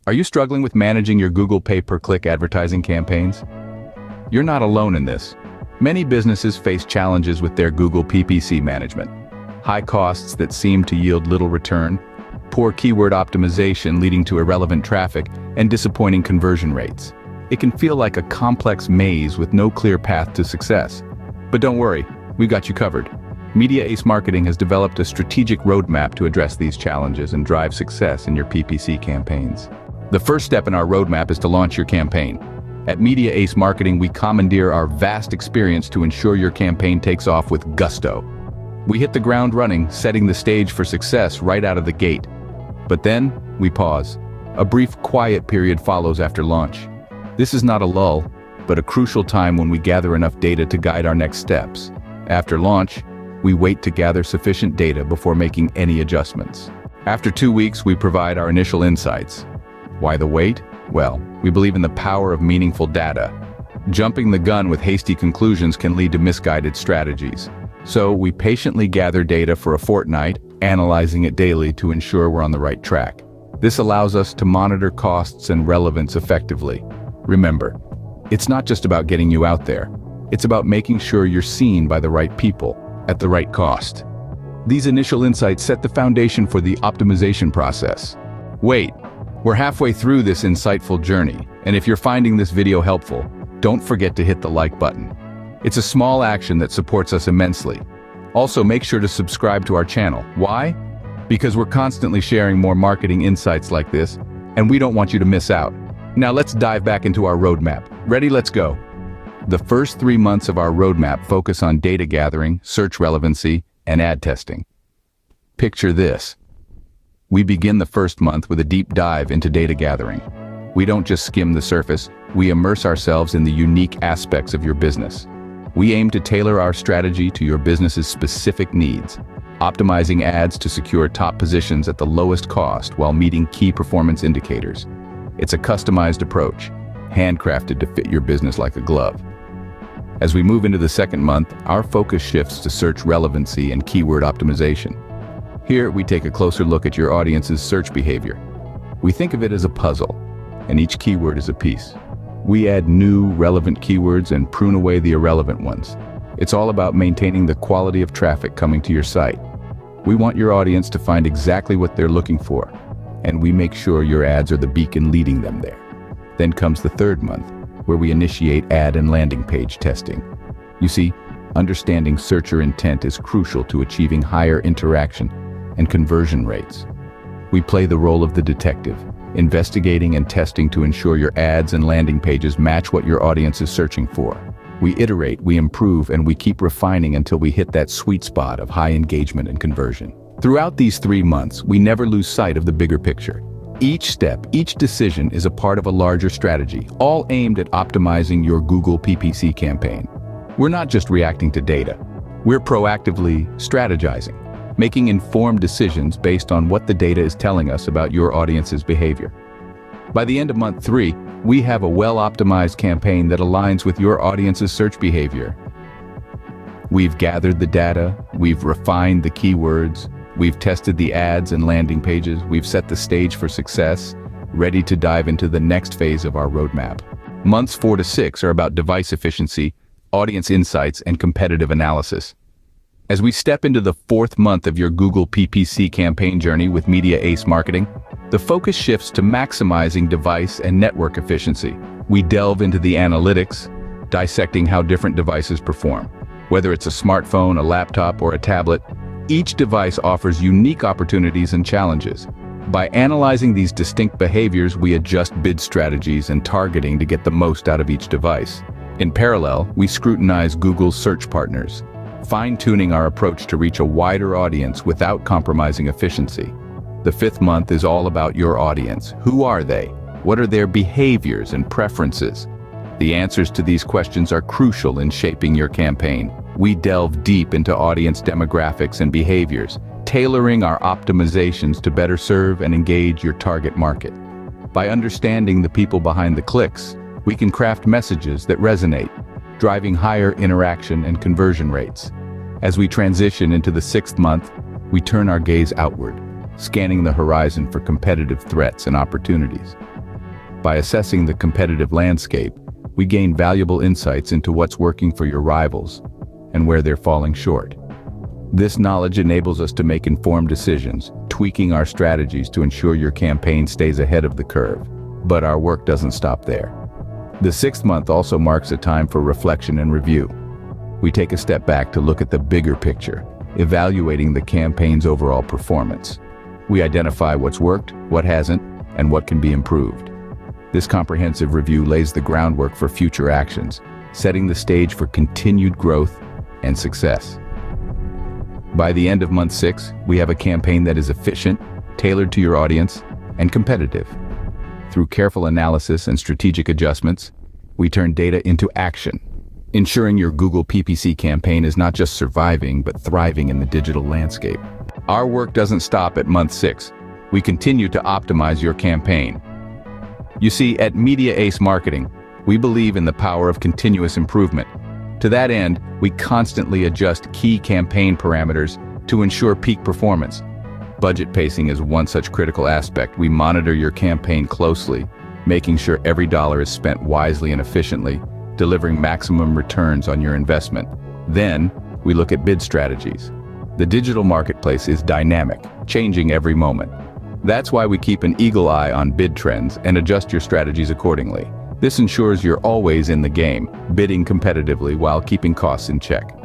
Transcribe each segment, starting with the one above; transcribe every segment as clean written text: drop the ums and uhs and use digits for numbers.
Are you struggling with managing your Google pay-per-click advertising campaigns? You're not alone in this. Many businesses face challenges with their Google PPC management. High costs that seem to yield little return, poor keyword optimization leading to irrelevant traffic, and disappointing conversion rates. It can feel like a complex maze with no clear path to success. But don't worry, we've got you covered. Media Ace Marketing has developed a strategic roadmap to address these challenges and drive success in your PPC campaigns. The first step in our roadmap is to launch your campaign. At Media Ace Marketing, we commandeer our vast experience to ensure your campaign takes off with gusto. We hit the ground running, setting the stage for success right out of the gate. But then, we pause. A brief quiet period follows after launch. This is not a lull, but a crucial time when we gather enough data to guide our next steps. After launch, we wait to gather sufficient data before making any adjustments. After 2 weeks, we provide our initial insights. Why the wait? Well, we believe in the power of meaningful data. Jumping the gun with hasty conclusions can lead to misguided strategies. So we patiently gather data for a fortnight, analyzing it daily to ensure we're on the right track. This allows us to monitor costs and relevance effectively. Remember, it's not just about getting you out there. It's about making sure you're seen by the right people at the right cost. These initial insights set the foundation for the optimization process. Wait, we're halfway through this insightful journey, and if you're finding this video helpful, don't forget to hit the like button. It's a small action that supports us immensely. Also, make sure to subscribe to our channel. Why? Because we're constantly sharing more marketing insights like this, and we don't want you to miss out. Now let's dive back into our roadmap. Ready? Let's go. The first 3 months of our roadmap focus on data gathering, search relevancy, and ad testing. Picture this. We begin the first month with a deep dive into data gathering. We don't just skim the surface, we immerse ourselves in the unique aspects of your business. We aim to tailor our strategy to your business's specific needs, optimizing ads to secure top positions at the lowest cost while meeting key performance indicators. It's a customized approach, handcrafted to fit your business like a glove. As we move into the second month, our focus shifts to search relevancy and keyword optimization. Here, we take a closer look at your audience's search behavior. We think of it as a puzzle, and each keyword is a piece. We add new, relevant keywords and prune away the irrelevant ones. It's all about maintaining the quality of traffic coming to your site. We want your audience to find exactly what they're looking for, and we make sure your ads are the beacon leading them there. Then comes the third month, where we initiate ad and landing page testing. You see, understanding searcher intent is crucial to achieving higher interaction and conversion rates. We play the role of the detective, investigating and testing to ensure your ads and landing pages match what your audience is searching for. We iterate, we improve, and we keep refining until we hit that sweet spot of high engagement and conversion. Throughout these 3 months, we never lose sight of the bigger picture. Each step, each decision is a part of a larger strategy, all aimed at optimizing your Google PPC campaign. We're not just reacting to data. We're proactively strategizing, making informed decisions based on what the data is telling us about your audience's behavior. By the end of month 3, we have a well-optimized campaign that aligns with your audience's search behavior. We've gathered the data, we've refined the keywords, we've tested the ads and landing pages, we've set the stage for success, ready to dive into the next phase of our roadmap. Months 4 to 6 are about device efficiency, audience insights, and competitive analysis. As we step into the 4th month of your Google PPC campaign journey with Media Ace Marketing, the focus shifts to maximizing device and network efficiency. We delve into the analytics, dissecting how different devices perform. Whether it's a smartphone, a laptop, or a tablet, each device offers unique opportunities and challenges. By analyzing these distinct behaviors, we adjust bid strategies and targeting to get the most out of each device. In parallel, we scrutinize Google's search partners, fine-tuning our approach to reach a wider audience without compromising efficiency. The 5th month is all about your audience. Who are they? What are their behaviors and preferences? The answers to these questions are crucial in shaping your campaign. We delve deep into audience demographics and behaviors, tailoring our optimizations to better serve and engage your target market. By understanding the people behind the clicks, we can craft messages that resonate, driving higher interaction and conversion rates. As we transition into the 6th month, we turn our gaze outward, scanning the horizon for competitive threats and opportunities. By assessing the competitive landscape, we gain valuable insights into what's working for your rivals and where they're falling short. This knowledge enables us to make informed decisions, tweaking our strategies to ensure your campaign stays ahead of the curve. But our work doesn't stop there. The 6th month also marks a time for reflection and review. We take a step back to look at the bigger picture, evaluating the campaign's overall performance. We identify what's worked, what hasn't, and what can be improved. This comprehensive review lays the groundwork for future actions, setting the stage for continued growth and success. By the end of month 6, we have a campaign that is efficient, tailored to your audience, and competitive. Through careful analysis and strategic adjustments, we turn data into action, ensuring your Google PPC campaign is not just surviving, but thriving in the digital landscape. Our work doesn't stop at month 6. We continue to optimize your campaign. You see, at Media Ace Marketing, we believe in the power of continuous improvement. To that end, we constantly adjust key campaign parameters to ensure peak performance. Budget pacing is one such critical aspect. We monitor your campaign closely, making sure every dollar is spent wisely and efficiently, delivering maximum returns on your investment. Then, we look at bid strategies. The digital marketplace is dynamic, changing every moment. That's why we keep an eagle eye on bid trends and adjust your strategies accordingly. This ensures you're always in the game, bidding competitively while keeping costs in check.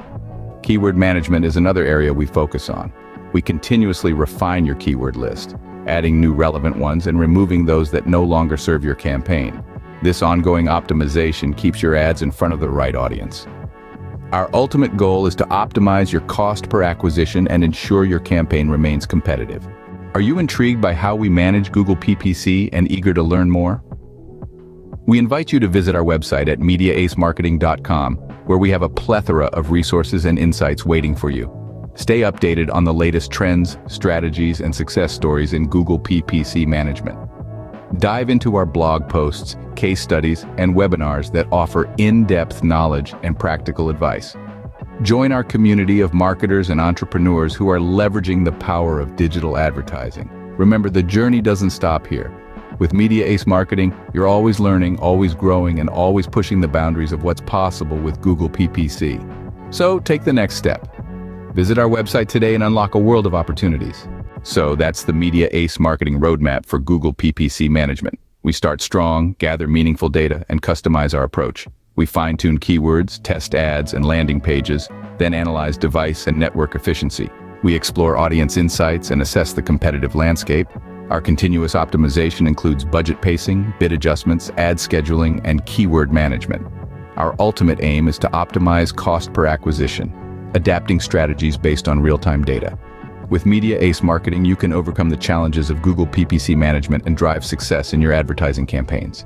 Keyword management is another area we focus on. We continuously refine your keyword list, adding new relevant ones and removing those that no longer serve your campaign. This ongoing optimization keeps your ads in front of the right audience. Our ultimate goal is to optimize your cost per acquisition and ensure your campaign remains competitive. Are you intrigued by how we manage Google PPC and eager to learn more? We invite you to visit our website at mediaacemarketing.com, where we have a plethora of resources and insights waiting for you. Stay updated on the latest trends, strategies, and success stories in Google PPC management. Dive into our blog posts, case studies, and webinars that offer in-depth knowledge and practical advice. Join our community of marketers and entrepreneurs who are leveraging the power of digital advertising. Remember, the journey doesn't stop here. With Media Ace Marketing, you're always learning, always growing, and always pushing the boundaries of what's possible with Google PPC. So take the next step. Visit our website today and unlock a world of opportunities. So that's the Media Ace Marketing roadmap for Google PPC management. We start strong, gather meaningful data, and customize our approach. We fine-tune keywords, test ads and landing pages, then analyze device and network efficiency. We explore audience insights and assess the competitive landscape. Our continuous optimization includes budget pacing, bid adjustments, ad scheduling, and keyword management. Our ultimate aim is to optimize cost per acquisition, adapting strategies based on real-time data. With Media Ace Marketing, you can overcome the challenges of Google PPC management and drive success in your advertising campaigns.